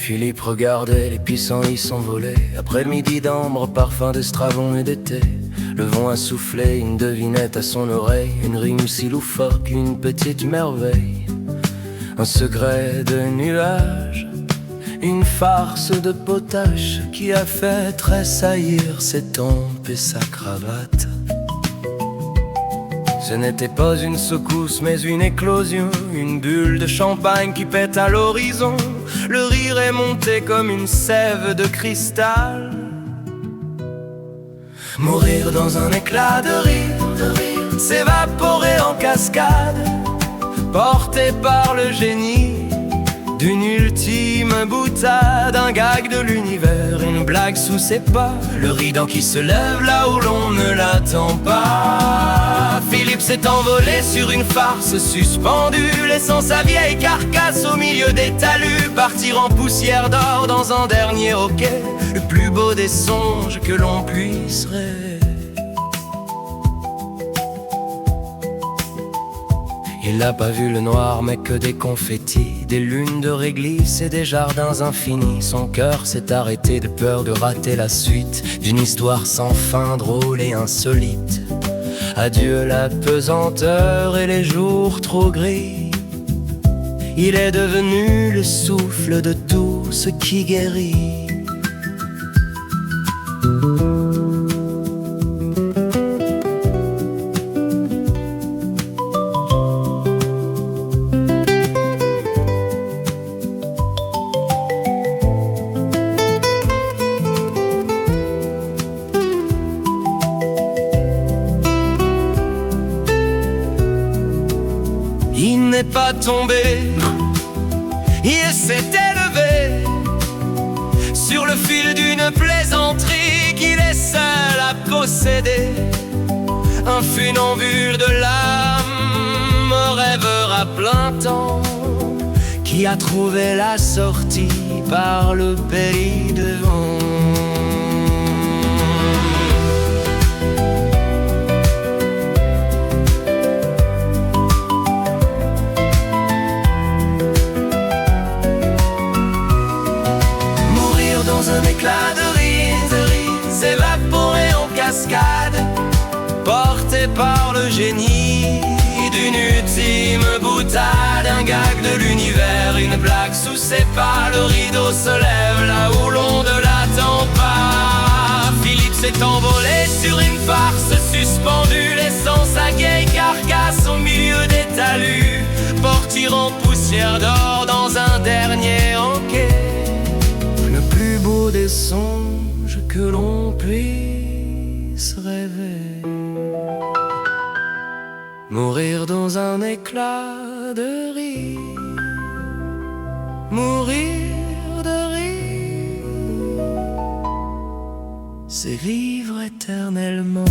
Philippe regardait les pissenlits s'envoler. Après le midi d'ambre, parfum d'estragon et d'été. Le vent a soufflé une devinette à son oreille. Une rime si loufoque, une petite merveille. Un secret de nuage, une farce de potache qui a fait tressaillir ses tempes et sa cravate. Ce n'était pas une secousse mais une éclosion, une bulle de champagne qui pète à l'horizon. Le rire est monté comme une sève de cristal. Mourir dans un éclat de rire, s'évaporer en cascade, porté par le génie d'une ultime boutade. Un gag de l'univers, une blague sous ses pas, le rideau qui se lève là où l'on ne l'attend pas. Philippe s'est envolé sur une farce suspendue, laissant sa vieille carcasse au milieu des talus. Partir en poussière d'or dans un dernier hoquet, le plus beau des songes que l'on puisse rêver. Il n'a pas vu le noir mais que des confettis, des lunes de réglisse et des jardins infinis. Son cœur s'est arrêté de peur de rater la suite d'une histoire sans fin, drôle et insolite. Adieu la pesanteur et les jours trop gris. Il est devenu le souffle de tout ce qui guérit. Il n'est pas tombé, il s'est élevé sur le fil d'une plaisanterie qu'il est seul à posséder. Un funambule de l'âme, un rêveur à plein temps, qui a trouvé la sortie par le pays devant. Dans un éclat de rire, s'évaporer en cascade, porté par le génie d'une ultime boutade. Un gag de l'univers, une blague sous ses pas, le rideau se lève là où l'on ne l'attend pas. Philippe s'est envolé sur une farce suspendue, laissant sa vieille carcasse au milieu des talus. Portir en poussière d'or dans un dernier hoquet, plus beau des songes que l'on puisse rêver. Mourir dans un éclat de rire, mourir de rire, c'est vivre éternellement.